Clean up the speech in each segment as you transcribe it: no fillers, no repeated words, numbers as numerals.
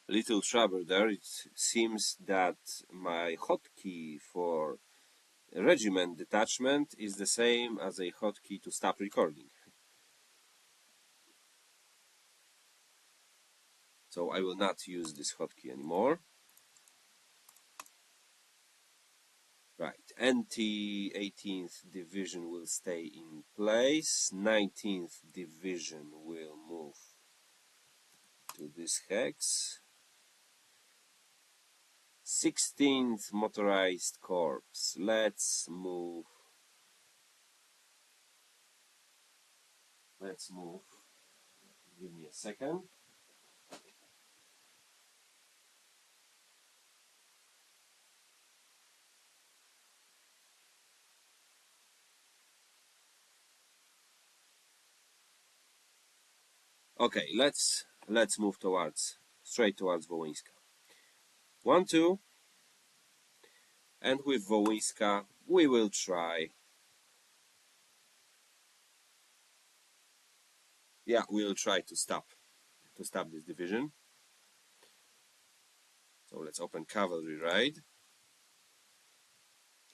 little trouble there. It seems that my hotkey for regiment detachment is the same as a hotkey to stop recording. So I will not use this hotkey anymore. Right, NT-18th Division will stay in place. 19th Division will move to this hex. 16th Motorized Corps. Let's move. Give me a second. Okay, let's move straight towards Wołyńska. 1, 2, and with Wołyńska we will try. Yeah, we'll try to stop this division. So let's open cavalry raid.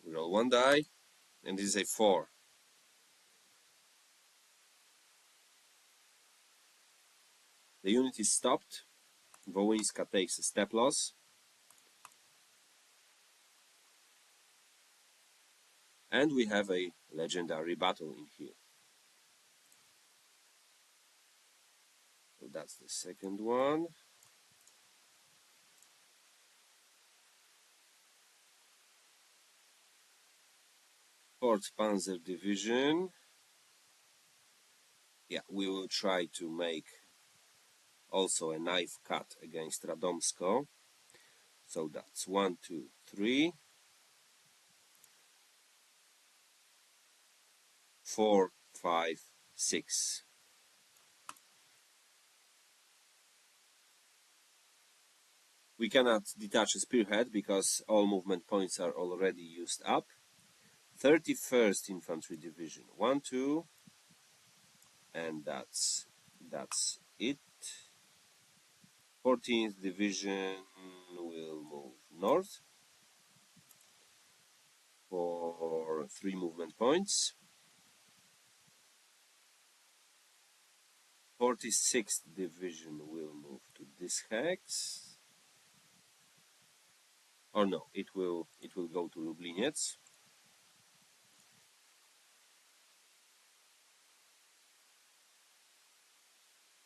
We roll 1 die, and this is a 4. The unit is stopped. Wołyńska takes a step loss. And we have a legendary battle in here. So that's the second one. Fourth Panzer Division. Yeah, we will try to make also a knife cut against Radomsko. So that's 1, 2, 3, 4, 5, 6. We cannot detach a spearhead because all movement points are already used up. 31st Infantry Division, 1, 2, and that's it. 14th Division will move north for 3 movement points. 46th Division will move to this hex. Or no, it will go to Lubliniec.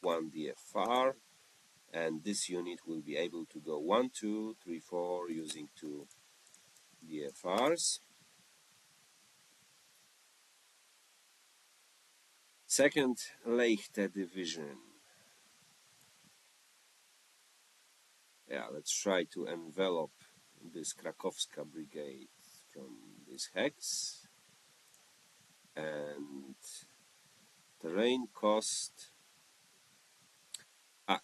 One DFR, and this unit will be able to go 1, 2, 3, 4 using 2 DFRs. Second Leichte Division. Yeah, let's try to envelop this Krakowska brigade from this hex. And terrain cost.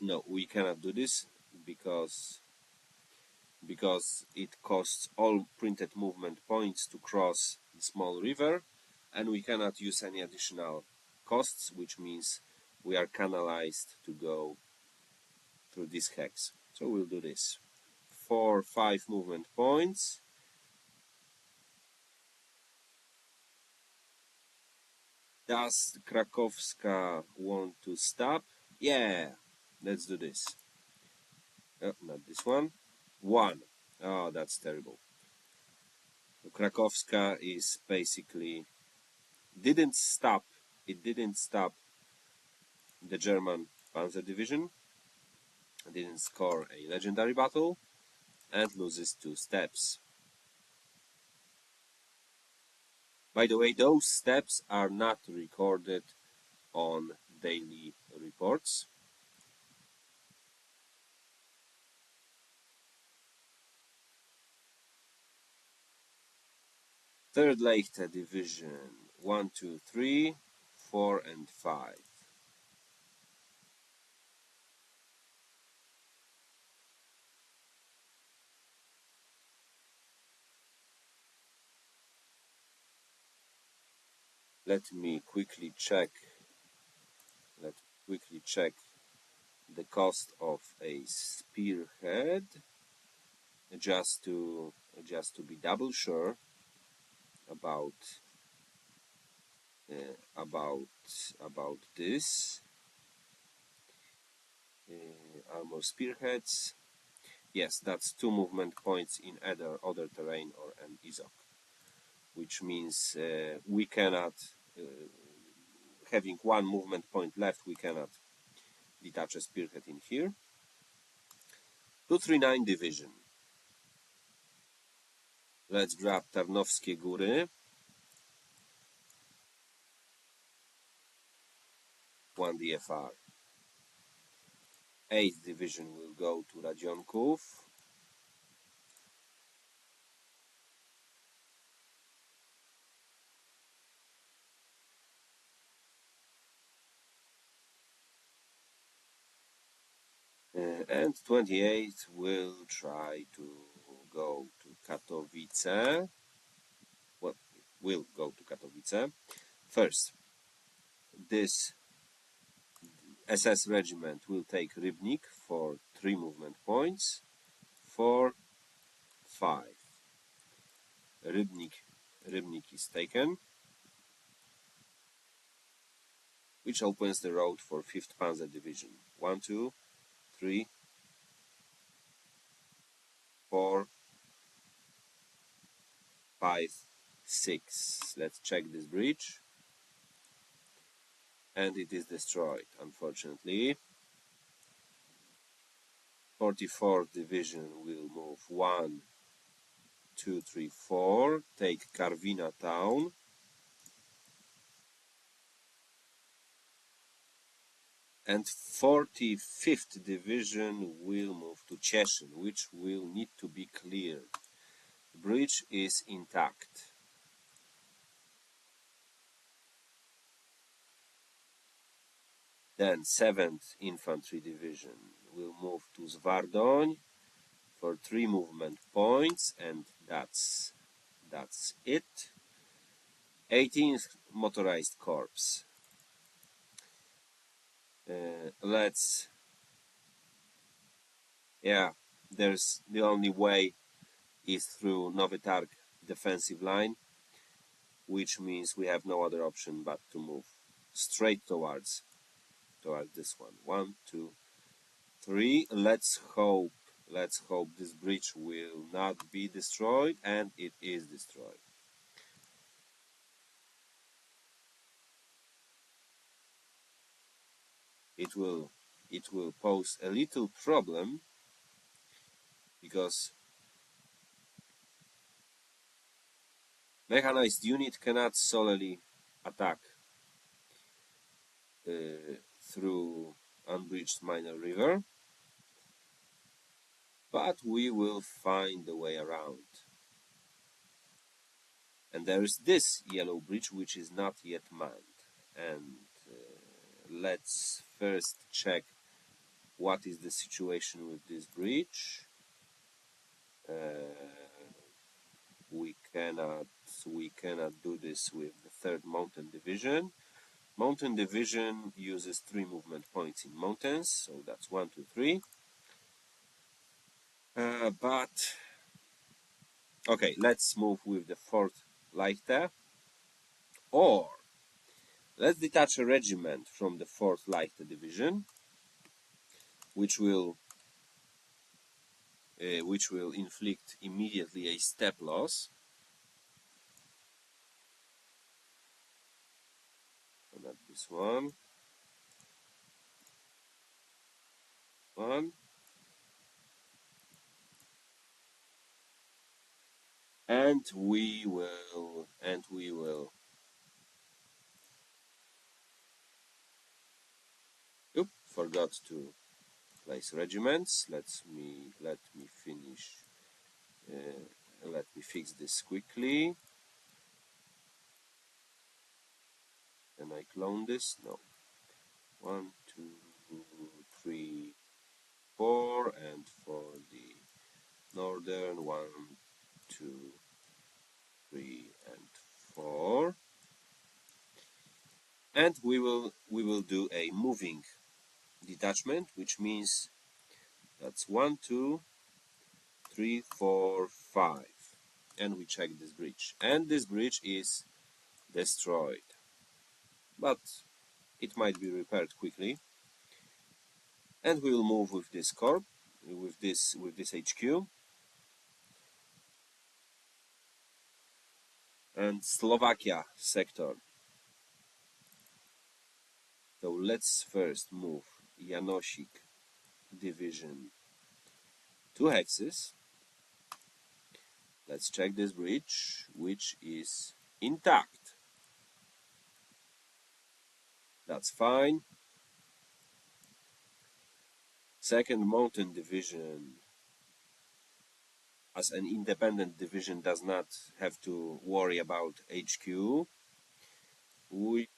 No, we cannot do this because it costs all printed movement points to cross the small river, and we cannot use any additional costs, which means we are canalized to go through this hex. So we'll do this. 4, 5 movement points. Does Krakowska want to stop? Yeah, let's do this. Oh, not this one. 1. Oh, that's terrible. Krakowska is basically didn't stop. It didn't stop the German Panzer Division. It didn't score a legendary battle and loses 2 steps. By the way, those steps are not recorded on daily reports. Third Leichte Division, 1, 2, 3, 4, and 5. Let me quickly check the cost of a spearhead, just to be double sure about this. Armor spearheads. Yes, that's 2 movement points in either other terrain or an Izok, which means we cannot, having 1 movement point left, we cannot detach a spearhead in here. 239 Division. Let's grab Tarnowskie Góry. 1 DFR. 8th Division will go to Radzionków. And 28th will try to go to Katowice. Well, will go to Katowice. First, this SS regiment will take Rybnik for 3 movement points. 4, 5. Rybnik is taken, which opens the road for 5th Panzer Division. 1, 2, 3, 4, 5, 6. Let's check this bridge. And it is destroyed, unfortunately. 44th Division will move 1, 2, 3, 4, take Karwina town. And 45th Division will move to Cieszyn, which will need to be cleared. The bridge is intact. Then 7th Infantry Division will move to Zwardoń for 3 movement points, and that's it. 18th Motorized Corps. There's the only way is through Nowy Targ defensive line, which means we have no other option but to move straight towards this one. 1, 2, 3. Let's hope this bridge will not be destroyed, and it is destroyed. It will pose a little problem because mechanized unit cannot solely attack through unbridged minor river, but we will find a way around. And there is this yellow bridge which is not yet manned. And let's first check what is the situation with this bridge. We cannot do this with the 3rd Mountain Division. Mountain Division uses 3 movement points in mountains, so that's 1, 2, 3. But okay, let's move with the 4th Leichte, or let's detach a regiment from the 4th Leichte Division, which will inflict immediately a step loss. So not this one. And we will forgot to place regiments. Let me finish. Let me fix this quickly. Can I clone this? No. 1, 2, 3, 4, and for the northern 1, 2, 3, and 4. And we will do a moving detachment, which means that's 1, 2, 3, 4, 5. And we check this bridge. And this bridge is destroyed. But it might be repaired quickly. And we will move with this corp, with this HQ. And Slovakia sector. So let's first move Janosik division 2 hexes. Let's check this bridge, which is intact. That's fine. Second Mountain Division, as an independent division, does not have to worry about HQ. We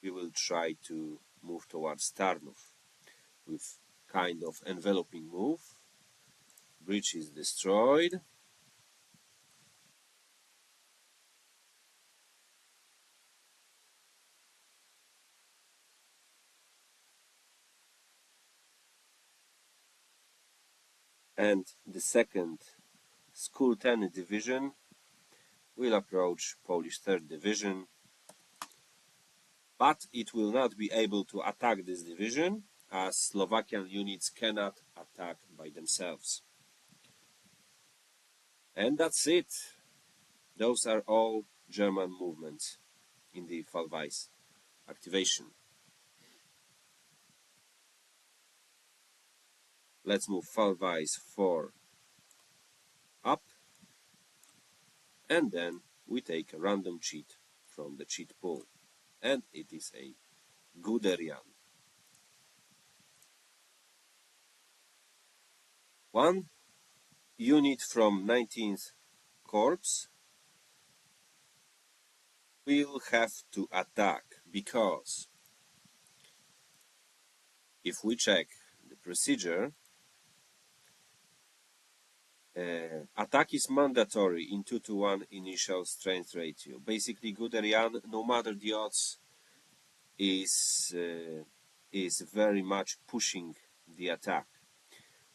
will try to move towards Tarnów with kind of enveloping move. Bridge is destroyed. And the second School 10 division will approach Polish 3rd division, but it will not be able to attack this division as Slovakian units cannot attack by themselves. And that's it. Those are all German movements in the Fallweis activation. Let's move Fallweis 4 up, and then we take a random cheat from the cheat pool, and it is a Guderian. One unit from 19th Corps will have to attack, because if we check the procedure, attack is mandatory in 2-to-1 initial strength ratio. Basically, Guderian, no matter the odds, is very much pushing the attack.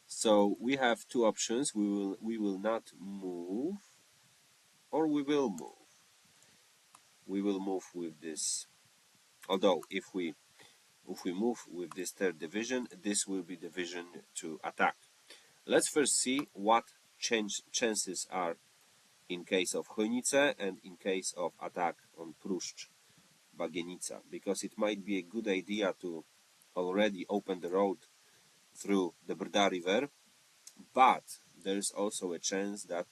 So we have two options. We will not move, or we will move. We will move with this. Although if we move with this 3rd division, this will be division to attack. Let's first see what chances are in case of Chojnice and in case of attack on Pruszcz, Bagienica, because it might be a good idea to already open the road through the Brda River, but there is also a chance that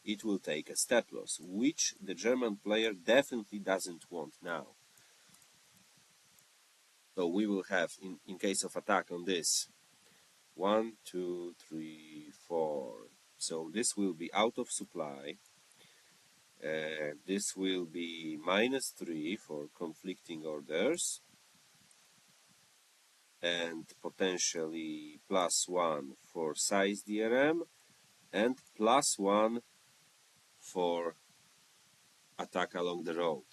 it will take a step loss, which the German player definitely doesn't want now. So we will have, in case of attack on this, 1, 2, 3, 4. So this will be out of supply. This will be -3 for conflicting orders, and potentially +1 for size DRM, and +1 for attack along the road.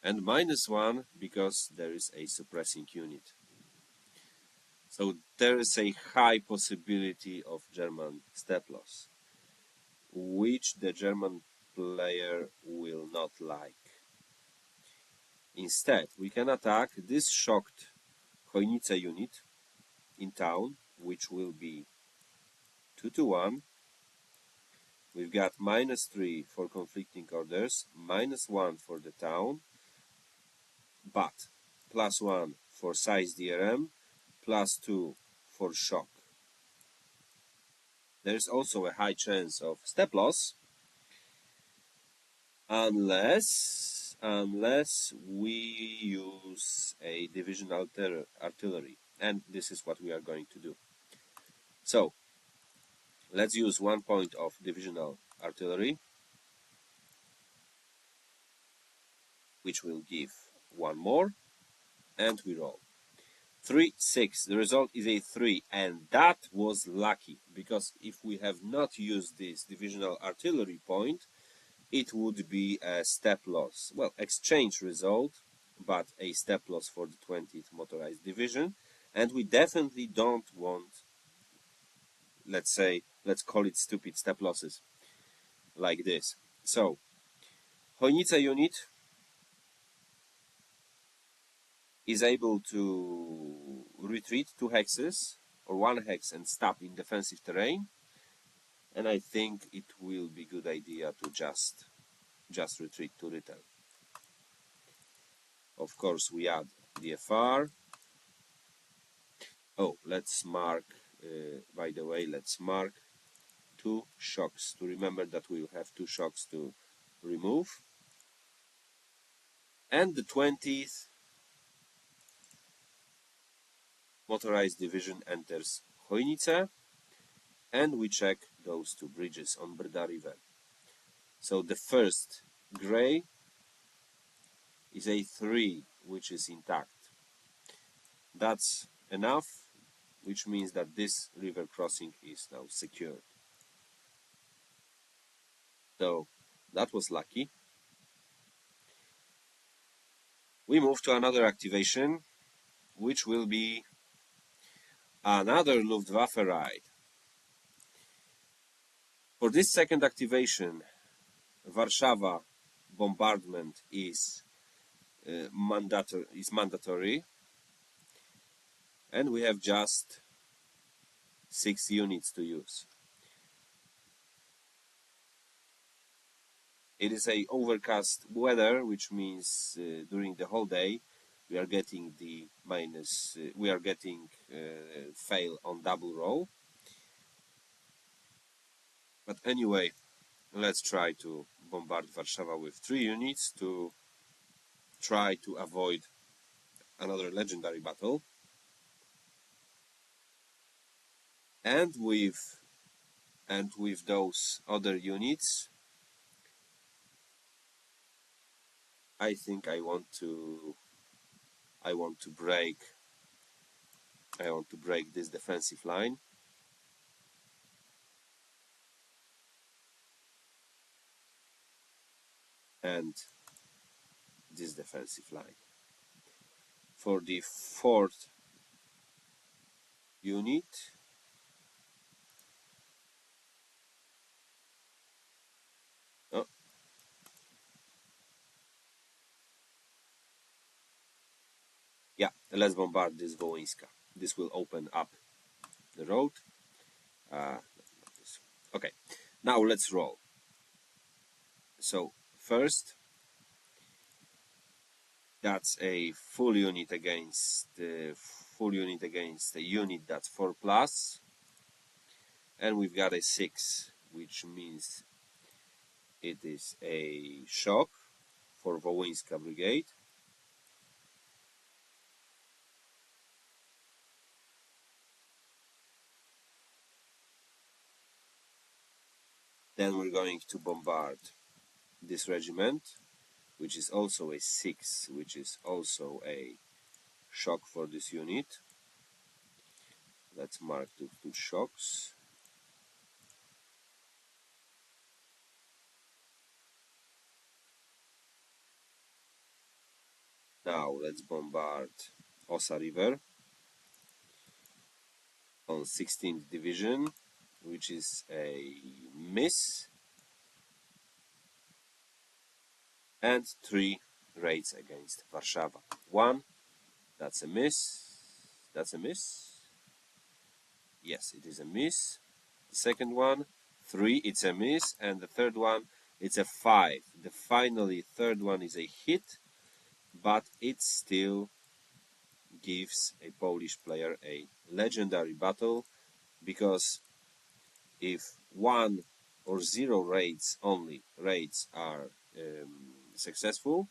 And -1 because there is a suppressing unit. So there is a high possibility of German step loss, which the German player will not like. Instead, we can attack this shocked Chojnice unit in town, which will be 2-to-1. We've got -3 for conflicting orders, -1 for the town, but +1 for size DRM, +2 for shock. There's also a high chance of step loss, unless we use a division artillery, and this is what we are going to do. So let's use 1 point of divisional artillery, which will give 1 more, and we roll. 3, 6. The result is a 3, and that was lucky, because if we have not used this divisional artillery point, it would be a step loss. Well, exchange result, but a step loss for the 20th Motorized Division, and we definitely don't want, let's call it stupid step losses like this. So Chojnica unit is able to retreat 2 hexes or 1 hex and stop in defensive terrain, and I think it will be good idea to just retreat to return. Of course, we add DFR. Oh, let's mark, by the way, let's mark 2 shocks to remember that we will have 2 shocks to remove. And the 20th Motorized Division enters Chojnice, and we check those 2 bridges on Brda River. So the first gray is a 3, which is intact. That's enough, which means that this river crossing is now secured. So that was lucky. We move to another activation, which will be another Luftwaffe ride. For this second activation, Warsaw bombardment is mandatory, and we have just 6 units to use. It is a overcast weather, which means during the whole day we are getting the minus. We are getting fail on double roll. But anyway, let's try to bombard Warsaw with 3 units to try to avoid another legendary battle. And with those other units, I think I want to break this defensive line. And this defensive line. For the 4th unit, oh, yeah, let's bombard this Wołyńska. This will open up the road. Okay, now let's roll. So first, that's a full unit against a unit that's 4+, and we've got a 6, which means it is a shock for Wołyńska Brigade. Then we're going to bombard this regiment, which is also a 6, which is also a shock for this unit. Let's mark 2 shocks. Now let's bombard Osa River on 16th Division, which is a miss. And 3 raids against Warszawa. 1, that's a miss. That's a miss. Yes, it is a miss. The second one, 3, it's a miss. And the third one, it's a 5. The finally third one is a hit, but it still gives a Polish player a legendary battle, because if 1 or 0 raids are successful,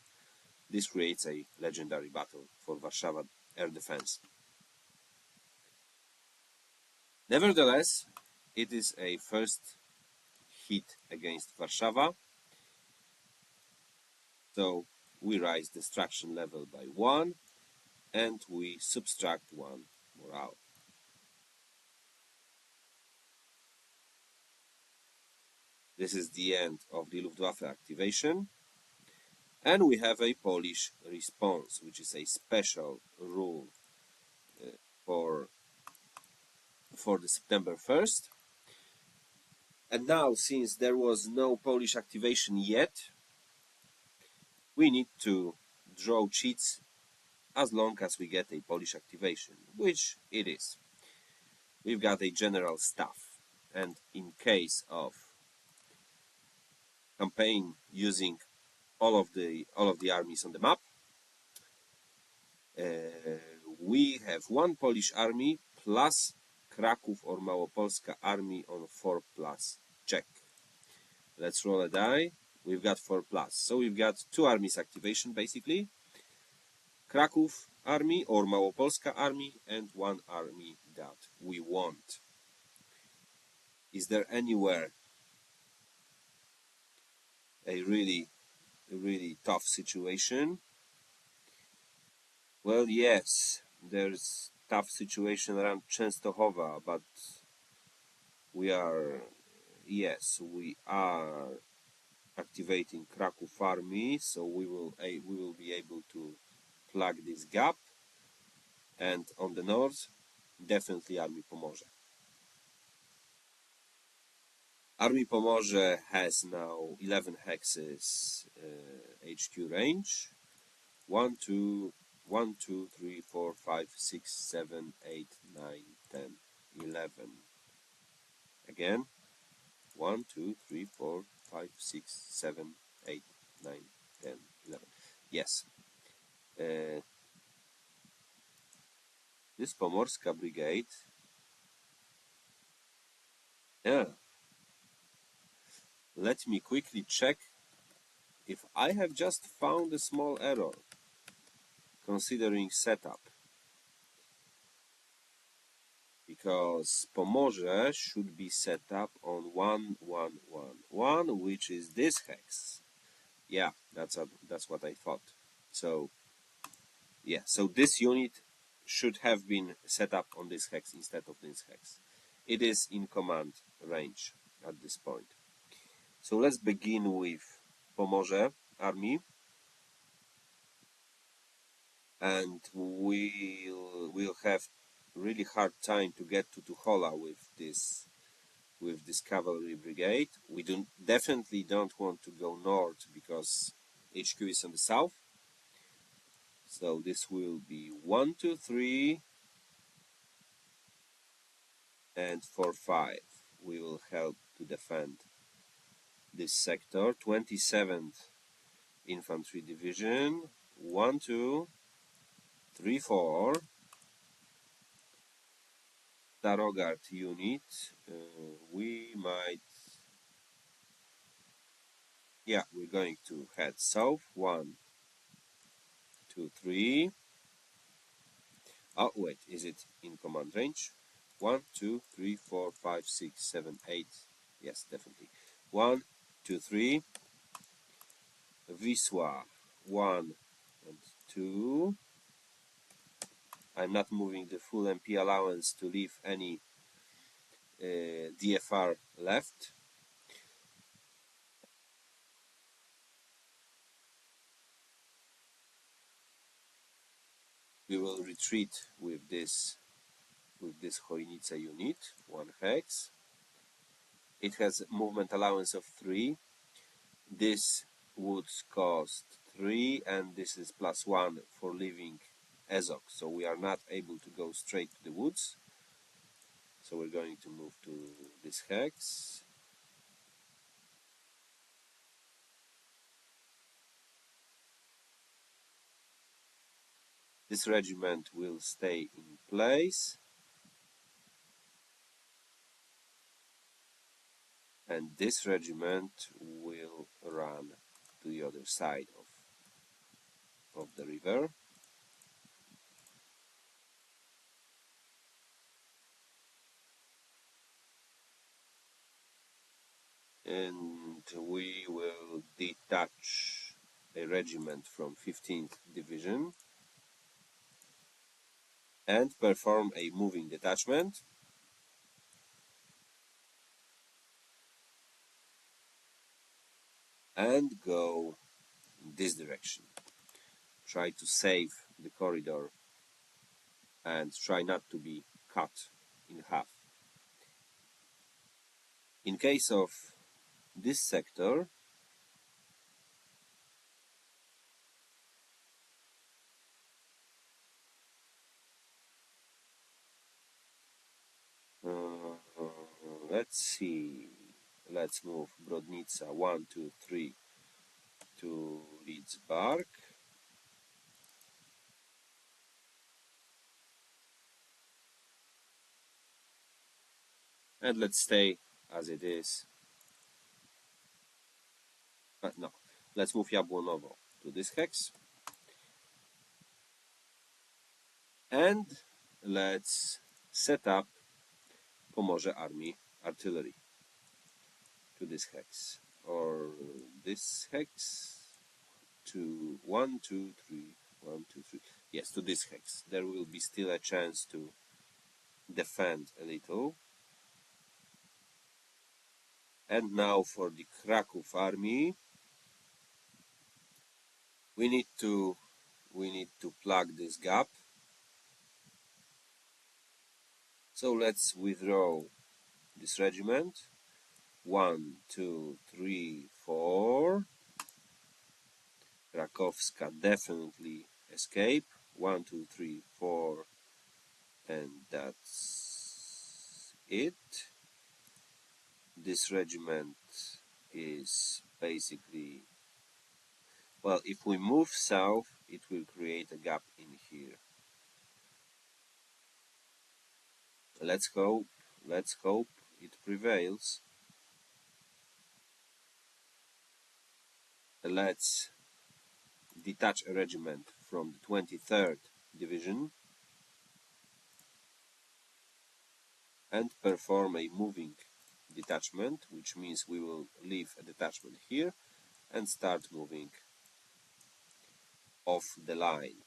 this creates a legendary battle for Warsaw air defense. Nevertheless, it is a first hit against Warsaw, so we raise destruction level by 1 and we subtract 1 morale. This is the end of the Luftwaffe activation, And we have a Polish response, which is a special rule for the September 1st. And now, since there was no Polish activation yet, we need to draw cheats as long as we get a Polish activation, which it is. We've got a general staff, and in case of campaign using all of the armies on the map, we have one Polish army plus Kraków or Małopolska army on 4+ check. Let's roll a die. We've got 4+. So we've got two armies activation basically. Kraków army or Małopolska army and one army that we want. Is there anywhere a really tough situation? Well, yes, there's tough situation around Częstochowa, but we are activating Kraków army, so we will be able to plug this gap. And on the north, definitely Army Pomorze. Army Pomorze has now 11 hexes HQ range. 1, 2, 3, 4, 5, 6, 7, 8, 9, 10, 11. Again, 1, 2, 3, 4, 5, 6, 7, 8, 9, 10, 11. Yes. This Pomorska brigade. Yeah. Let me quickly check if I have just found a small error considering setup. Because Pomorze should be set up on 1, 1, 1, 1, which is this hex. Yeah, that's what I thought. So, yeah, so this unit should have been set up on this hex instead of this hex. It is in command range at this point. So let's begin with Pomorze army. And we'll have really hard time to get to Tuchola with this cavalry brigade. We definitely don't want to go north because HQ is on the south. So this will be 1, 2, 3, and 4, 5. We will help to defend this sector. 27th Infantry Division. 1, 2, 3, 4. Starogard unit. We might. Yeah, we're going to head south. 1, 2, 3. Oh, wait, is it in command range? 1, 2, 3, 4, 5, 6, 7, 8. Yes, definitely. 1, 2, 3. Wisła. 1 and 2. I'm not moving the full MP allowance to leave any DFR left. We will retreat with this Chojnice unit, 1 hex. It has movement allowance of 3. This would cost 3, and this is +1 for leaving Ezok. So we are not able to go straight to the woods. So we're going to move to this hex. This regiment will stay in place. And this regiment will run to the other side of the river. And we will detach a regiment from 15th Division and perform a moving detachment. And go this direction. Try to save the corridor and try not to be cut in half. In case of this sector, let's see, let's move Brodnica 1, 2, 3 to Lidzbark. And let's stay as it is. No, let's move Jabłonowo to this hex. And let's set up Pomorze Army Artillery to this hex. Or this hex to 1, 2, 3, 1, 2, 3. Yes, to this hex. There will be still a chance to defend a little. And now for the Kraków army, we need to plug this gap. So let's withdraw this regiment. 1, 2, 3, 4. Krakowska definitely escape. 1, 2, 3, 4, and that's it. This regiment is basically, well, if we move south, it will create a gap in here. Let's hope it prevails. Let's detach a regiment from the 23rd Division and perform a moving detachment, which means we will leave a detachment here and start moving off the line.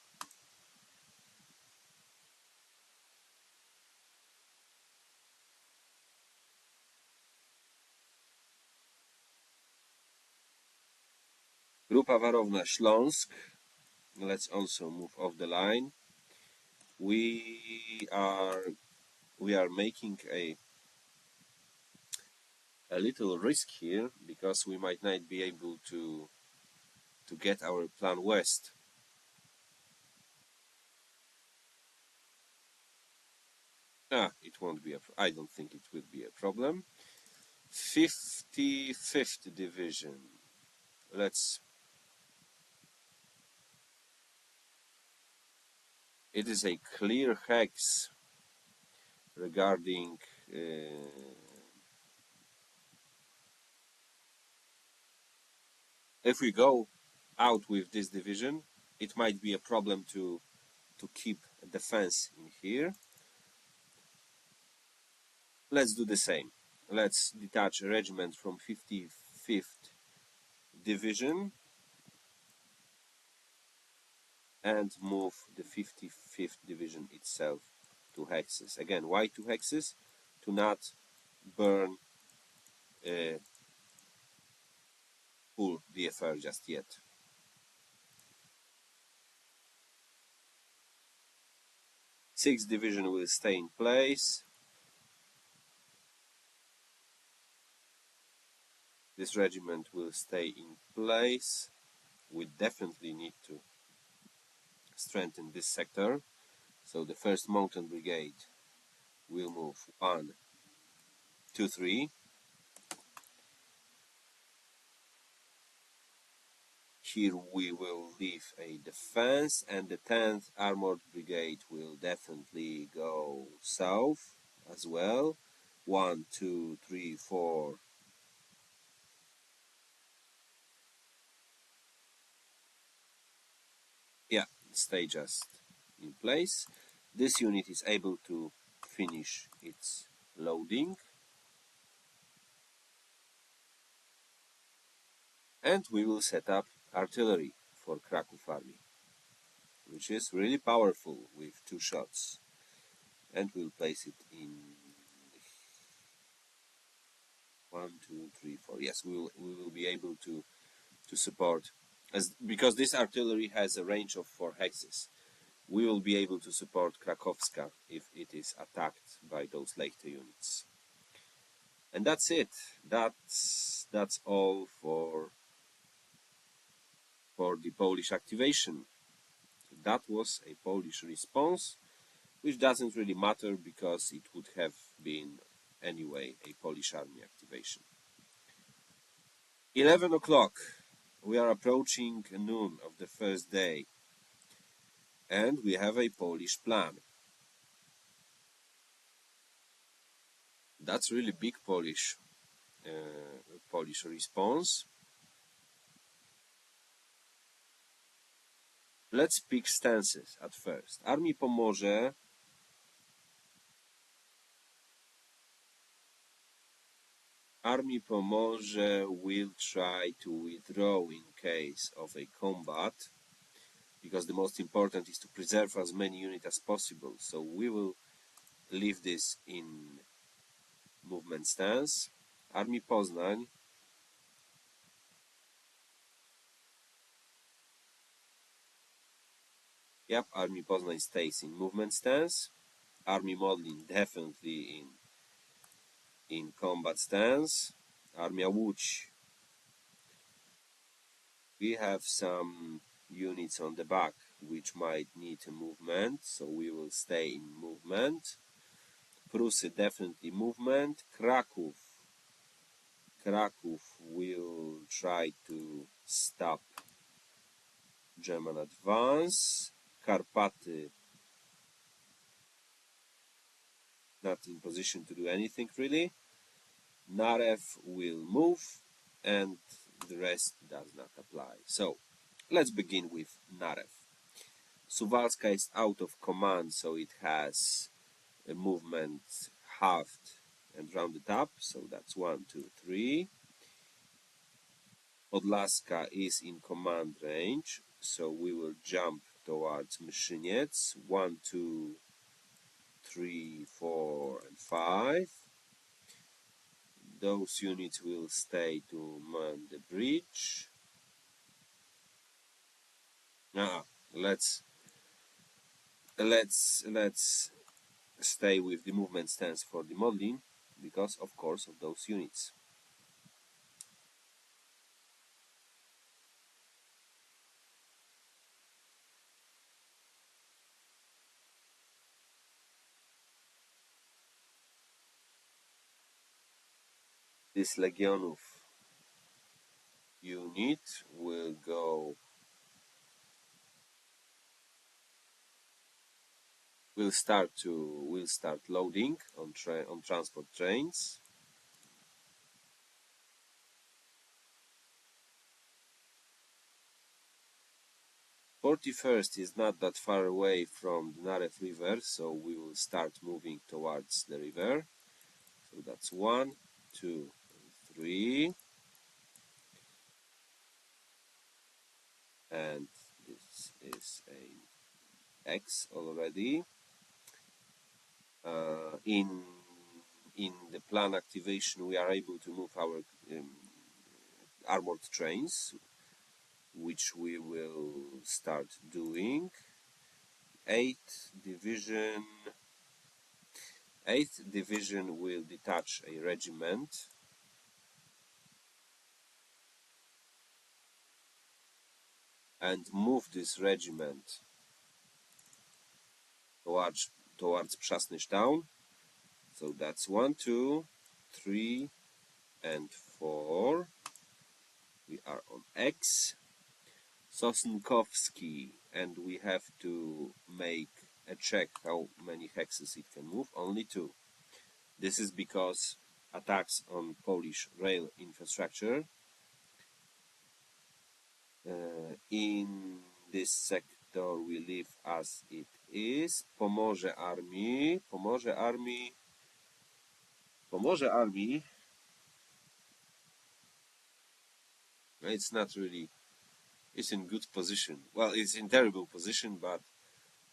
Grupa Warowna Śląsk, let's also move off the line. We are making a little risk here because we might not be able to get our plan west. It won't be I don't think it will be a problem. 55th Division. It is a clear hex regarding if we go out with this division, it might be a problem to keep a defense in here. Let's do the same. Let's detach a regiment from 55th Division and move the 55th Division itself to hexes. Again, why 2 hexes? To not burn full DFR just yet. 6th Division will stay in place. This regiment will stay in place. We definitely need to strengthen this sector. So the 1st Mountain Brigade will move 1, 2, 3. Here we will leave a defense, and the 10th Armored Brigade will definitely go south as well. 1, 2, 3, 4. Yeah, stay just in place. This unit is able to finish its loading. And we will set up artillery for Kraków army, which is really powerful with 2 shots. And we'll place it in 1, 2, 3, 4. Yes, we will be able to support because this artillery has a range of 4 hexes. We will be able to support Krakowska if it is attacked by those later units. And that's it. That's all for the Polish activation. That was a Polish response, which doesn't really matter because it would have been anyway a Polish army activation. 11 o'clock. We are approaching noon of the first day, and we have a Polish plan. That's really big Polish response. Let's pick stances at first. Armii Pomorze will try to withdraw in case of a combat, because the most important is to preserve as many units as possible. So we will leave this in movement stance. Armii Poznań Armii Poznań stays in movement stance. Armii Modlin definitely in combat stance. Armia Łódź. We have some units on the back which might need a movement, so we will stay in movement. Prusy definitely movement. Kraków will try to stop German advance. Karpaty not in position to do anything really. Narew will move, and the rest does not apply. So let's begin with Narew. Suwalska is out of command, so it has a movement halved and rounded up, so that's 1, 2, 3. Podlaska is in command range, so we will jump towards Myszyniec. 1, 2, 3, 4, and 5. Those units will stay to man the bridge. Let's stay with the movement stance for the Modlin, because of course of those units. This Legionów unit will start loading on transport trains. "41st is not that far away from the Narew River, so we will start moving towards the river. So that's 1, 2, 3. And this is a X already. In the plan activation, we are able to move our armored trains, which we will start doing. 8th Division will detach a regiment. And move this regiment towards Przasnysz Town. So that's 1, 2, 3, and 4. We are on X. Sosnkowski, and we have to make a check how many hexes it can move. Only 2. This is because attacks on Polish rail infrastructure. In this sector we leave as it is. Pomorze Army. It's not really. It's in good position. Well, it's in terrible position, but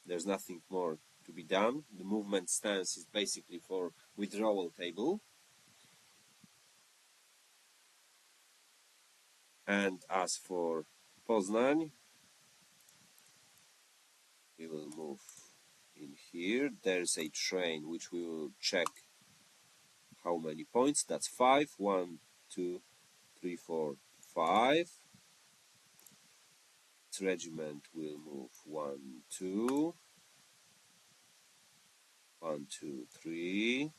there's nothing more to be done. The movement stance is basically for withdrawal table. And as for Poznań. We will move in here. There's a train which we will check how many points. That's 5. 1, 2, 3, 4, 5. Its regiment will move 1, 2, 1, 2, 3.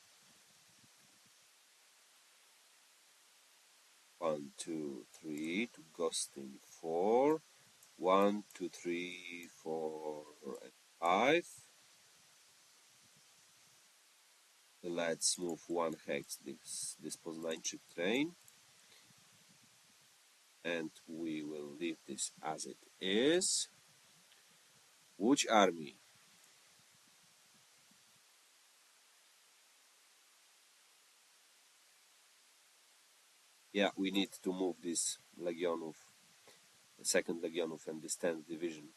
1, 2, 3 to Gostin 4. 1, 2, 3, 4, and 5. Let's move one hex this Poznańczyk train, and we will leave this as it is. Which army? Yeah, we need to move this Legionów, the 2nd Legionów and this 10th division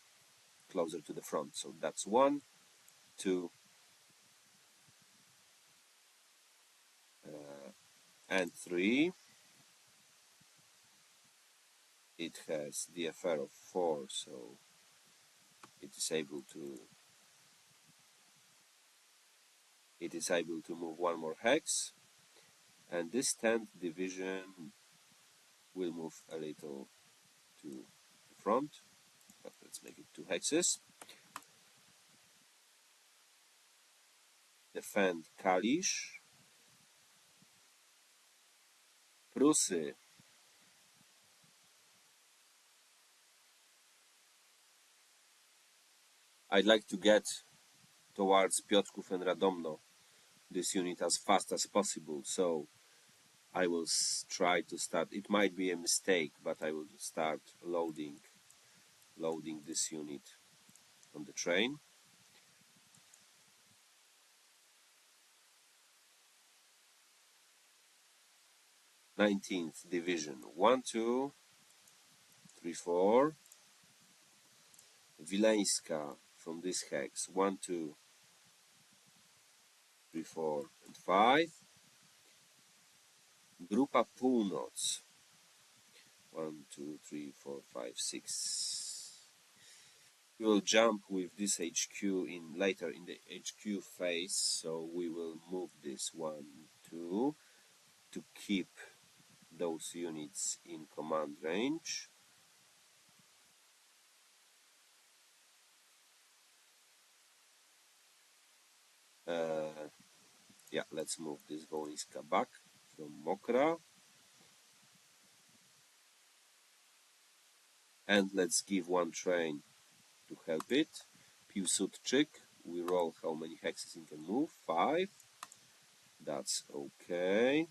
closer to the front. So that's 1, 2, and 3. It has DFR of 4, so it is able to move one more hex, and this 10th division will move a little to the front, but let's make it 2 hexes. Defend Kalisz. Prusy. I'd like to get towards Piotrków and Radomno, this unit, as fast as possible, so I will try to start. It might be a mistake, but I will start loading this unit on the train. Nineteenth Division, 1, 2, 3, 4. Wileńska from this hex, 1, 2, 3, 4, and 5. Grupa Północ, 1, 2, 3, 4, 5, 6. We will jump with this HQ later in the HQ phase, so we will move this 1, 2 to keep those units in command range. Yeah, let's move this Wołyńska back from Mokra. And let's give one train to help it. Piłsudczyk, we roll how many hexes it can move. 5. That's okay.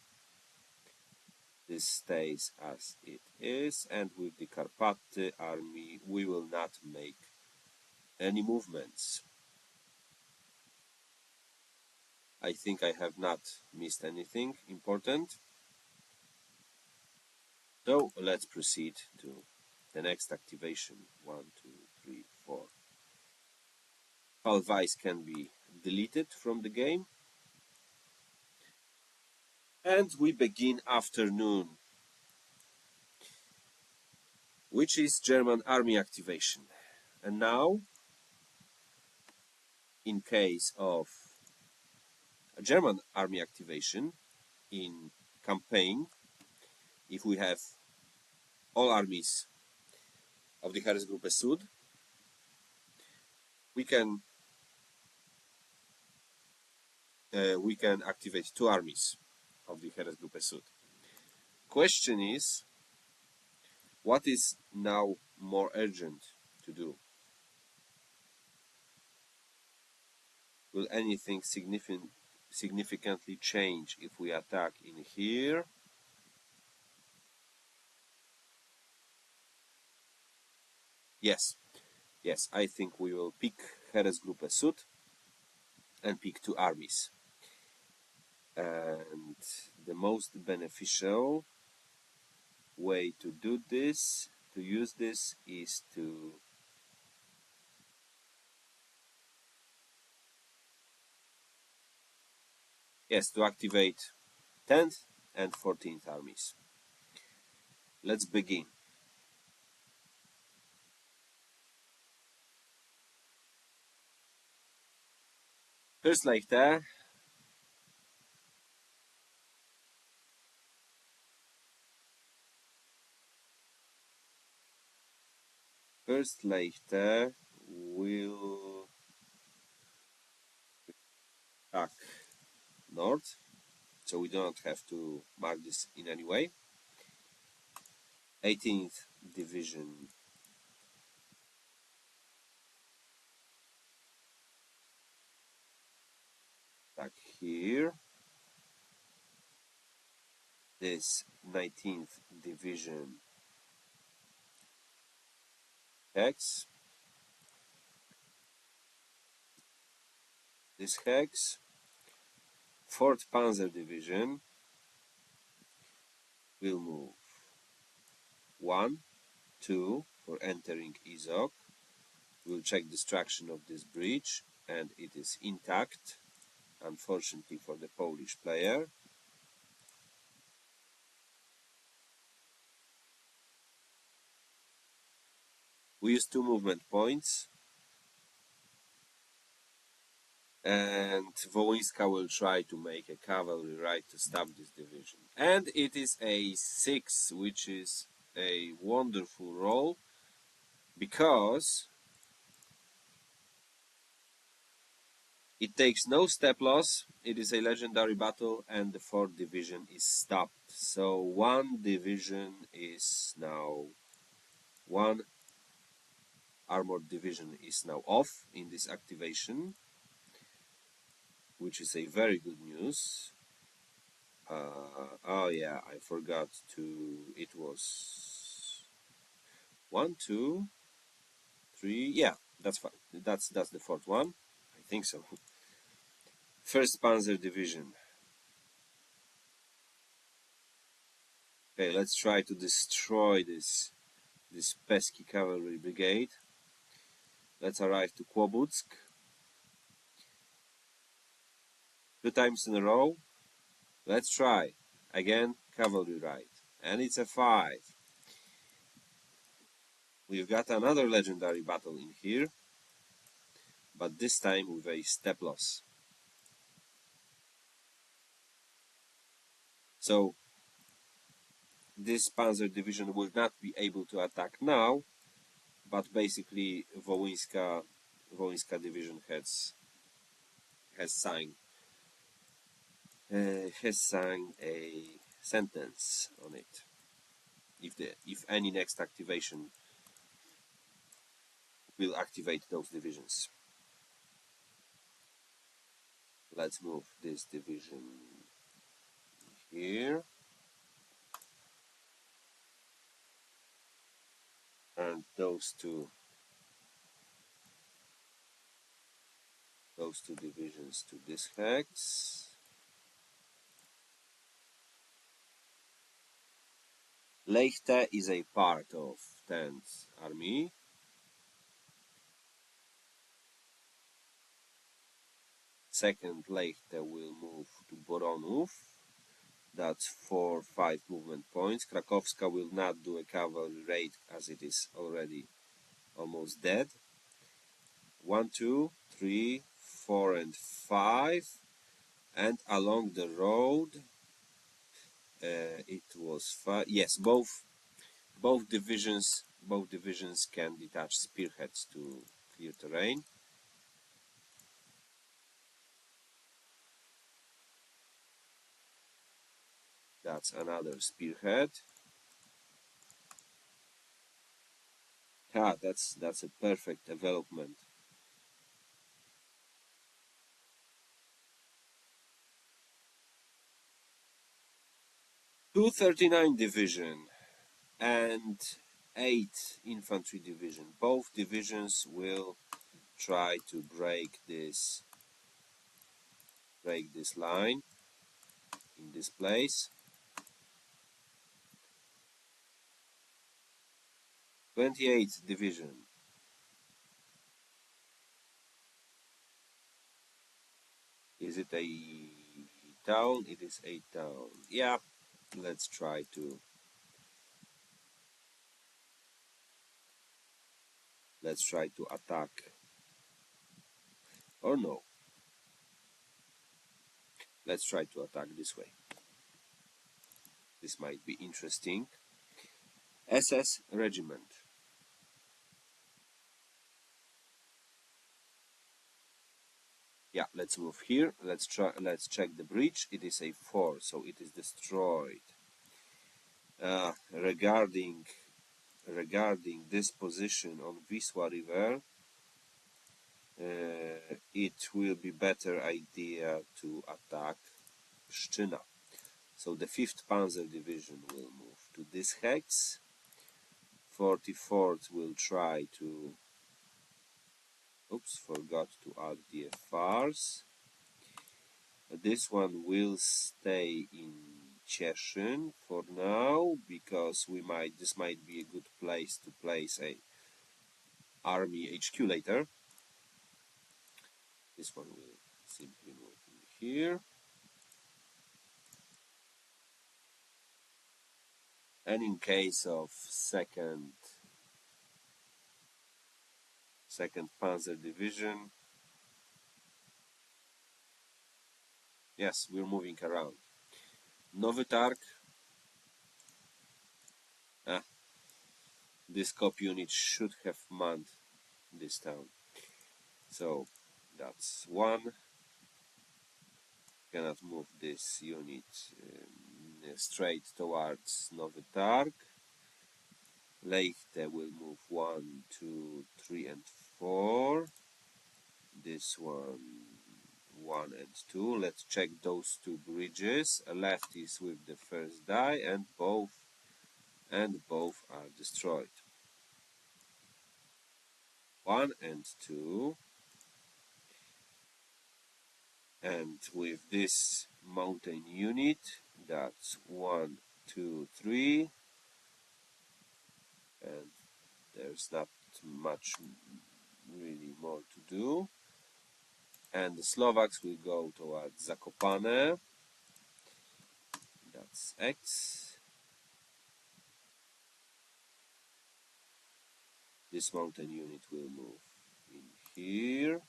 This stays as it is, and with the Karpaty army we will not make any movements. I think I have not missed anything important. So let's proceed to the next activation. 1, 2, 3, 4. All vice can be deleted from the game. And we begin afternoon, which is German army activation. And now, in case of a German army activation in campaign, if we have all armies of the Heeresgruppe Süd, we can activate 2 armies of the Heeresgruppe Süd. Question is, what is now more urgent to do? Will anything significantly change if we attack in here? Yes, I think we will pick Heeresgruppe Süd and pick 2 armies. And the most beneficial way to do this, to use this, is to activate 10th and 14th armies. Let's begin. First leichter. First leichter will attack north, so we don't have to mark this in any way. 18th Division back here. This 19th Division hex. This hex. 4th Panzer Division will move 1, 2 for entering Izok. We'll check destruction of this bridge, and it is intact, unfortunately for the Polish player. We use 2 movement points, and Wołyńska will try to make a cavalry right to stop this division. And it is a 6, which is a wonderful roll, because it takes no step loss, it is a legendary battle, and the 4th division is stopped. So 1 division is now, 1 armored division is now off in this activation, which is a very good news. Oh yeah, I forgot to, it was 1, 2, 3, yeah, that's fine. That's the 4th one, I think so. 1st Panzer Division. Okay, let's try to destroy this pesky cavalry brigade. Let's arrive to Kłobuck. 2 times in a row. Let's try. Again, cavalry right. And it's a 5. We've got another legendary battle in here, but this time with a step loss. So this Panzer division will not be able to attack now, but basically Wołyńska division has signed a sentence on it. If any next activation will activate those divisions. Let's move this division here, and those two divisions to this hex. Leichte is a part of 10th Army. Second Leichte will move to Boronów. That's 4-5 movement points. Krakowska will not do a cavalry raid as it is already almost dead. 1, 2, 3, 4, and 5. And along the road, it was 5. Yes, both divisions can detach spearheads to clear terrain. That's another spearhead. That's a perfect development. 239 Division and 8 Infantry Division. Both divisions will try to break this line in this place. 28th Division. Is it a town? It is a town. Yeah, let's try to attack. Or no. Let's try to attack this way. This might be interesting. SS Regiment. Yeah, let's move here. Let's check the bridge. It is a 4, so it is destroyed. Regarding this position on Wisła River, it will be better idea to attack Pszczyna. So the 5th Panzer Division will move to this hex. 44th will try to... Oops, forgot to add the FRs. This one will stay in Cieszyn for now, because this might be a good place to place a army HQ later. This one will simply move in here. And in case of second Panzer Division, yes, we're moving around. Nowy Targ. This COP unit should have manned this town. So that's one. Cannot move this unit straight towards Nowy Targ. Leichte will move 1, 2, 3, and 4. This one 1 and 2. Let's check those two bridges. Left is with the first die, and both are destroyed. 1 and 2. And with this mountain unit, that's 1, 2, 3, and there's not much really more to do. And the Slovaks will go towards Zakopane. That's X. This mountain unit will move in here.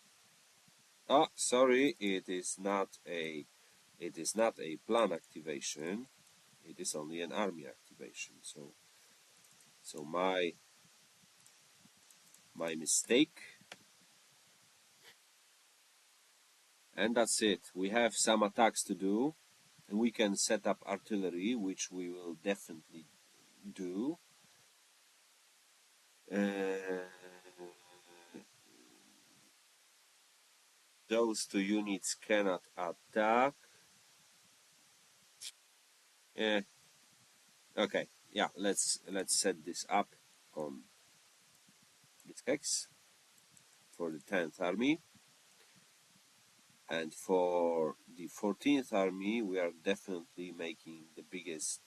Oh, sorry, it is not a plan activation. It is only an army activation. So my mistake. And that's it. We have some attacks to do, and we can set up artillery, which we will definitely do. Those two units cannot attack. Okay, yeah, let's set this up on this hex for the 10th Army. And for the 14th Army, we are definitely making the biggest...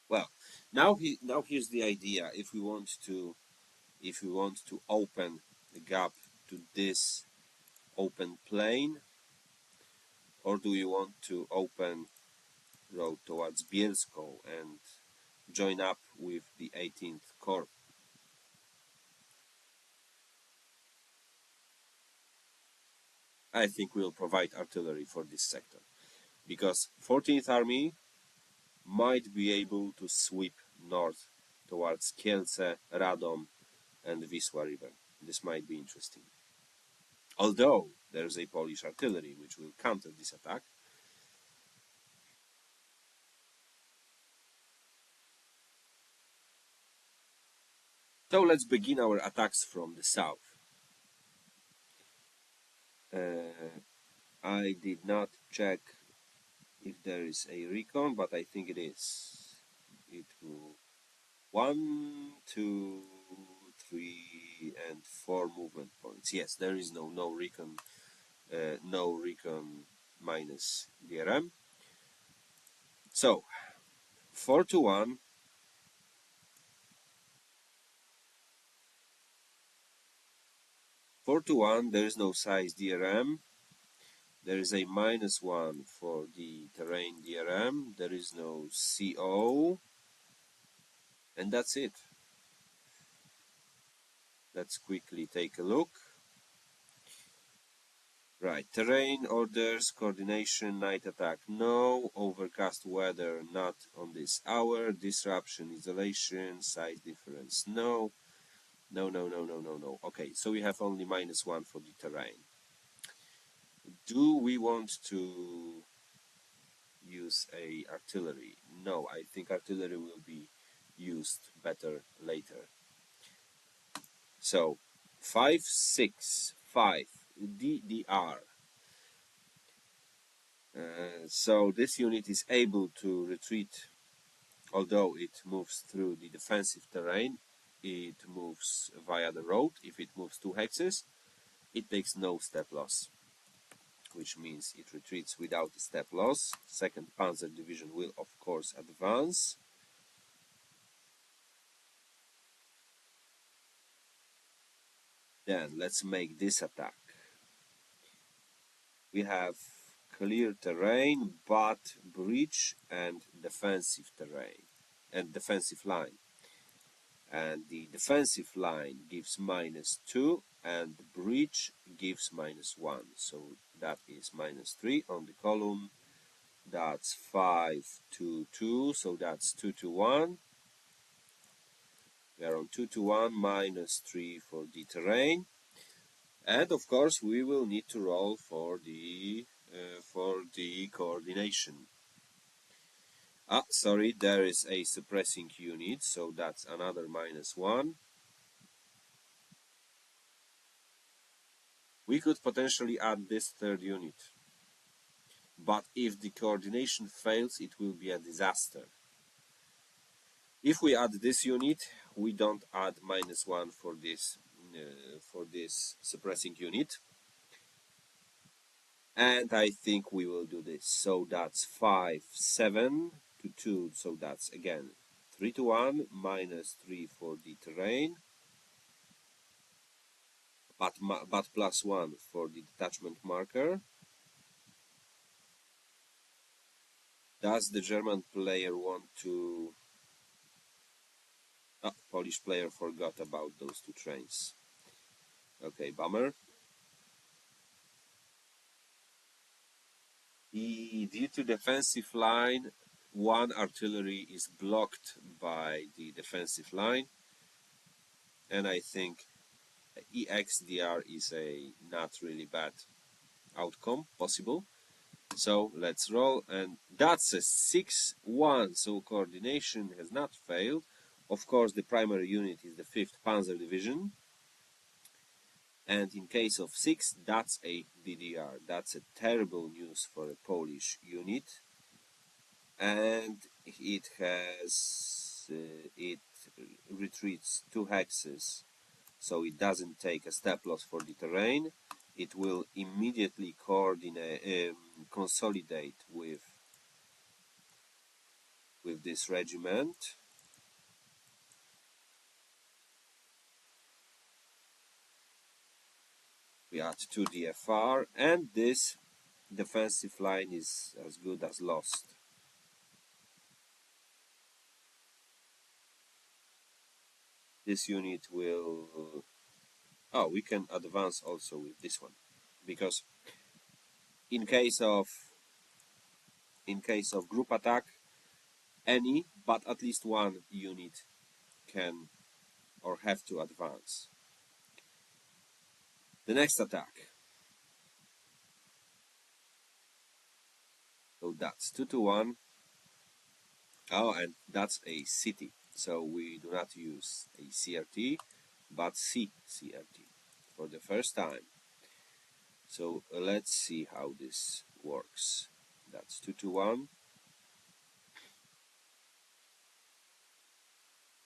Well, now here's the idea. If we want to open the gap to this open plain, or do you want to open road towards Bielsko and join up with the 18th Corps? I think we'll provide artillery for this sector, because 14th Army might be able to sweep north towards Kielce, Radom, and Wisła River. This might be interesting. Although there's a Polish artillery which will counter this attack. So let's begin our attacks from the south. I did not check if there is a recon, but I think it is. It will 1, 2, 3, and 4 movement points. Yes, there is no recon, minus DRM. So 4 to 1. 4 to 1, there is no size DRM. There is a -1 for the terrain DRM. There is no CO. And that's it. Let's quickly take a look. Right, terrain, orders, coordination, night attack, no. Overcast weather, not on this hour. Disruption, isolation, size difference, no. No, no, no, no, no, no. Okay, so we have only -1 for the terrain. Do we want to use a artillery? No, I think artillery will be used better later. So 565 DDR. So this unit is able to retreat, although it moves through the defensive terrain. It moves via the road. If it moves 2 hexes, it takes no step loss, which means it retreats without a step loss. 2nd Panzer Division will of course advance. Then let's make this attack. We have clear terrain, but breach and defensive terrain and defensive line. And the defensive line gives -2 and the breach gives -1. So that is -3 on the column. That's 5, 2, 2. So that's 2 to 1. We are on 2 to 1, -3 for the terrain. And of course we will need to roll for the coordination. Sorry, there is a suppressing unit, so that's another -1. We could potentially add this 3rd unit, but if the coordination fails, it will be a disaster. If we add this unit, we don't add -1 for this suppressing unit. And I think we will do this. So that's 5, 7 to 2. So that's again 3 to 1, -3 for the terrain, but +1 for the detachment marker. Does the German player want to... Polish player forgot about those 2 trains. Okay, bummer. Due to defensive line, 1 artillery is blocked by the defensive line, and I think EXDR is a not really bad outcome possible. So let's roll, and that's a 6-1, so coordination has not failed. Of course, the primary unit is the 5th Panzer Division, and in case of 6, that's a DDR. That's a terrible news for a Polish unit, and it retreats 2 hexes, so it doesn't take a step loss for the terrain. It will immediately consolidate with this regiment. We add 2 DFR, and this defensive line is as good as lost. This unit will... we can advance also with this one, because in case of group attack, any but at least 1 unit can or have to advance. The next attack. So that's 2 to 1. And that's a city. So we do not use a CRT, but CCRT for the first time. So let's see how this works. That's 2 to 1.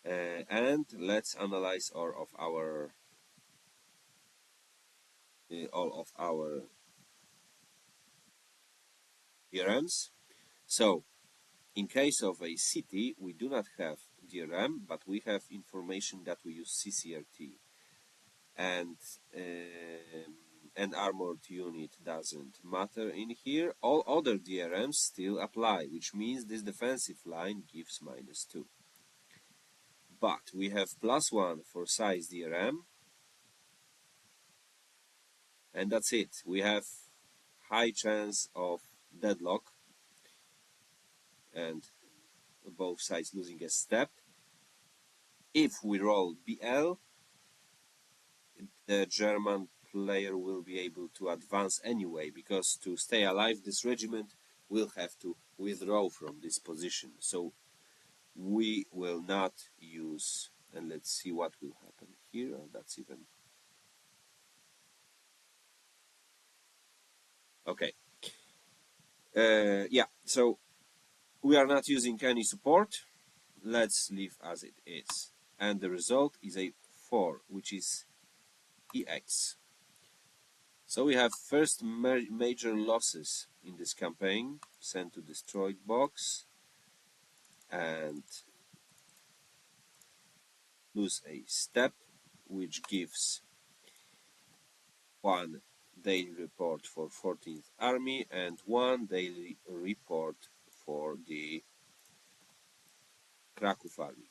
And let's analyze all of our DRMs. So in case of a city, we do not have DRM, but we have information that we use CCRT. And an armored unit doesn't matter in here. All other DRMs still apply, which means this defensive line gives -2. But we have +1 for size DRM, and that's it. We have high chance of deadlock and both sides losing a step. If we roll BL, the German player will be able to advance anyway, because to stay alive, this regiment will have to withdraw from this position. So we will not use, and let's see what will happen here. That's even okay. Yeah, so we are not using any support. Let's leave as it is. And the result is a 4, which is EX. So we have first major losses in this campaign, sent to destroyed box, and lose a step, which gives 1 daily report for 14th Army and 1 daily report for the Krakow Army.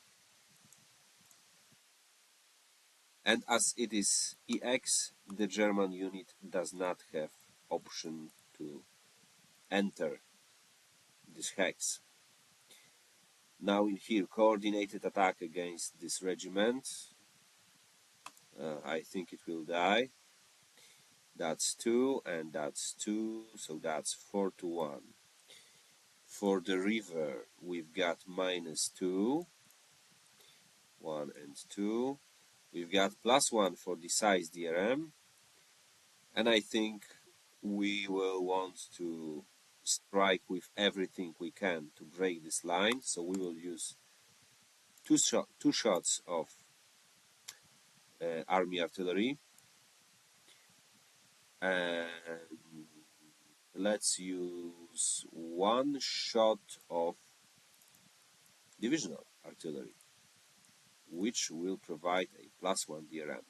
And as it is EX, the German unit does not have option to enter this hex. Now in here, coordinated attack against this regiment. I think it will die. That's 2 and that's 2, so that's 4 to 1. For the river, we've got -2, 1 and 2. We've got +1 for the size DRM, and I think we will want to strike with everything we can to break this line, so we will use two shots of army artillery, and let's use 1 shot of divisional artillery, which will provide a +1 DRM.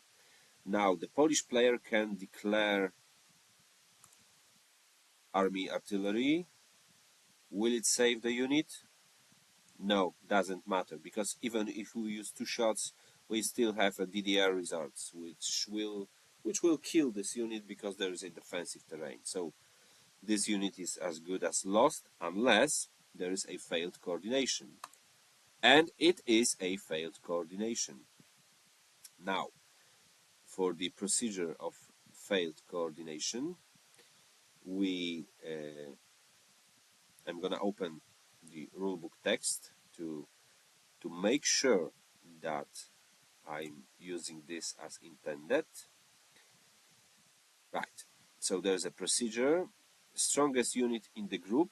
Now the Polish player can declare army artillery. Will it save the unit? No, doesn't matter, because even if we use 2 shots, we still have a DDR results, which will kill this unit because there is a defensive terrain. So this unit is as good as lost unless there is a failed coordination. And it is a failed coordination. Now, for the procedure of failed coordination, I'm going to open the rulebook text to make sure that I'm using this as intended. Right, so there's a procedure. Strongest unit in the group.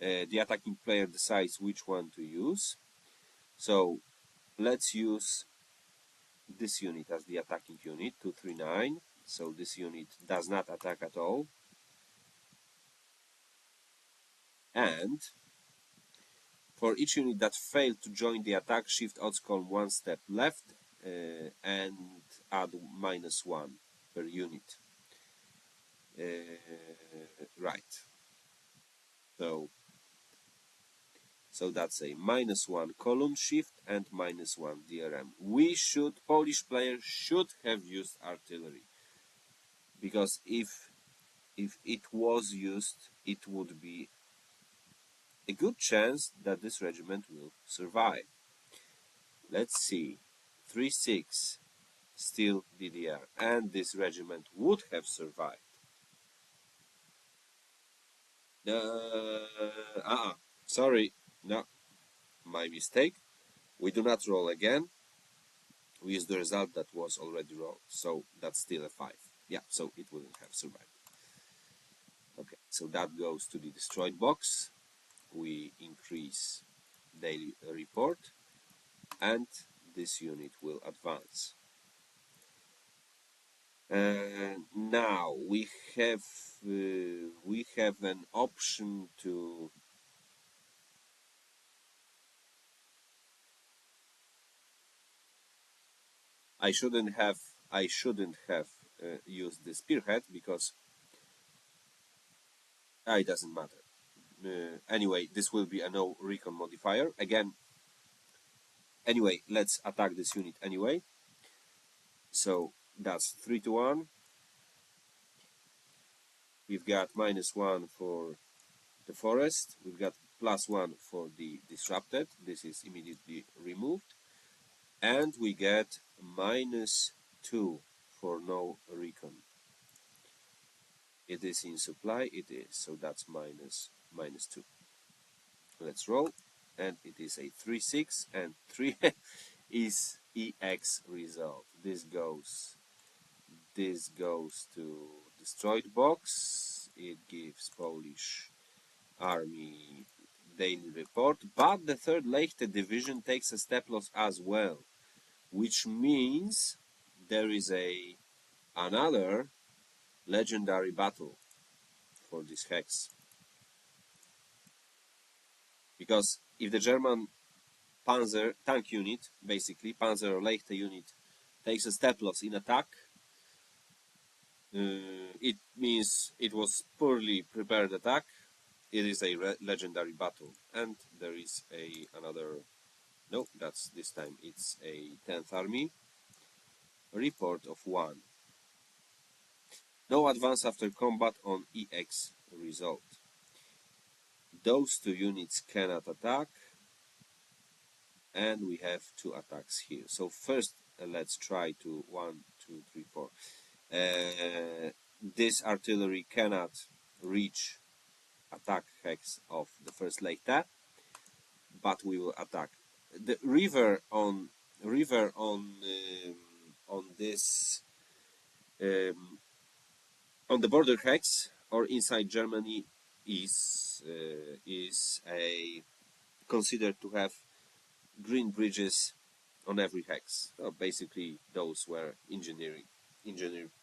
The attacking player decides which one to use. So let's use this unit as the attacking unit, 239. So this unit does not attack at all. And for each unit that failed to join the attack, shift odds column 1 step left and add -1 per unit. Right. So that's a -1 column shift and -1 DRM. Polish players should have used artillery, because if it was used, it would be a good chance that this regiment will survive. Let's see, 3-6, still DDR, and this regiment would have survived. Sorry, no, my mistake. We do not roll again. We use the result that was already rolled, so that's still a 5. Yeah, so it wouldn't have survived. Okay, so that goes to the destroyed box. We increase daily report, and this unit will advance. Now we have an option to I shouldn't have used the spearhead, because it doesn't matter. Anyway, this will be a no recon modifier again. Anyway, let's attack this unit anyway. So that's 3 to 1. we've got -1 for the forest, we've got +1 for the disrupted, this is immediately removed, and we get -2 for no recon. It is in supply, it is, so that's -2. Let's roll, and it is a 3-6, and 3 is EX result. This goes to destroyed box. It gives Polish army daily report, but the 3rd Leichte division takes a step loss as well, which means there is another legendary battle for this hex. Because if the German Panzer tank unit, basically Panzer or Leichte unit, takes a step loss in attack, it means it was poorly prepared attack. It is a legendary battle, and there is another. No, that's this time it's a 10th Army. Report of 1. No advance after combat on EX result. Those 2 units cannot attack, and we have 2 attacks here. So first, let's try to 1, 2, 3, 4. This artillery cannot reach attack hex of the 1st Leichte, but we will attack. The river on this on the border hex or inside Germany is a considered to have green bridges on every hex. So basically, those were engineering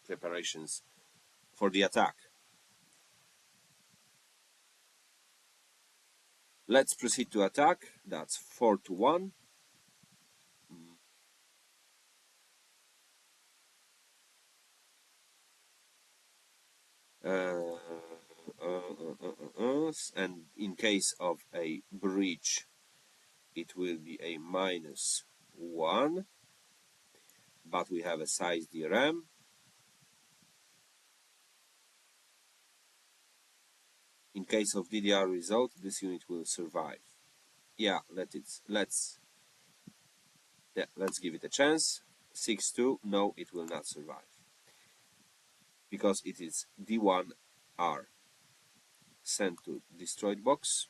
preparations for the attack. Let's proceed to attack. That's 4-1. And in case of a breach, it will be a -1, but we have a size DRM. In case of DDR result, this unit will survive. Yeah, let's give it a chance. 6-2, no, it will not survive because it is D1R. Sent to destroyed box.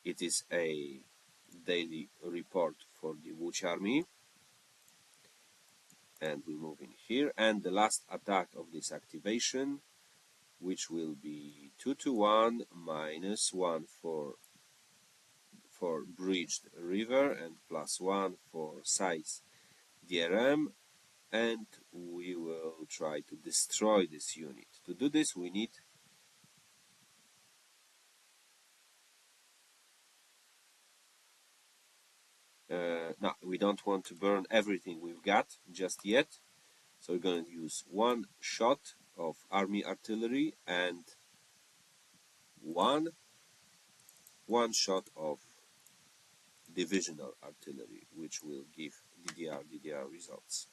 It is a daily report for the Łódź army, and we move in here, and the last attack of this activation, which will be 2-1 -1 for breached river and +1 for size DRM, and we will try to destroy this unit. To do this, we need no, we don't want to burn everything we've got just yet, so we're going to use 1 shot of army artillery and one shot of divisional artillery, which will give DDR results.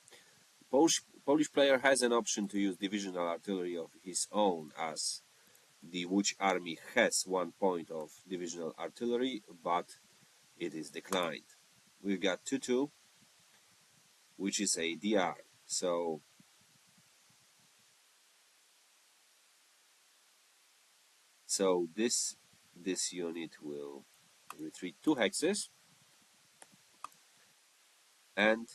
Polish player has an option to use divisional artillery of his own, as the Łódź army has 1 point of divisional artillery, but it is declined. We've got 2-2, which is a DR. So this unit will retreat 2 hexes, and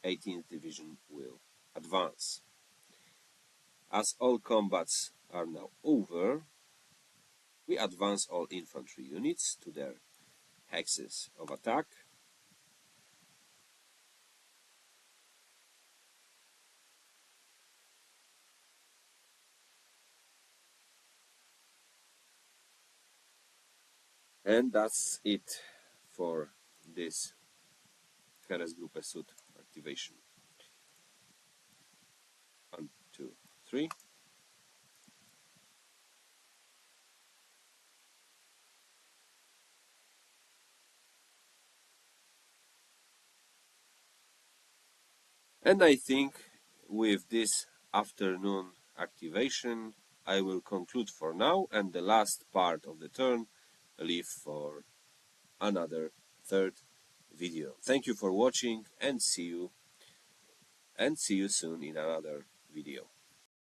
18th Division will advance. As all combats are now over, we advance all infantry units to their hexes of attack. And that's it for this Heeresgruppe Süd activation. 1, 2, 3. And I think with this afternoon activation, I will conclude for now, and the last part of the turn leave for another third video. Thank you for watching, and see you soon in another video.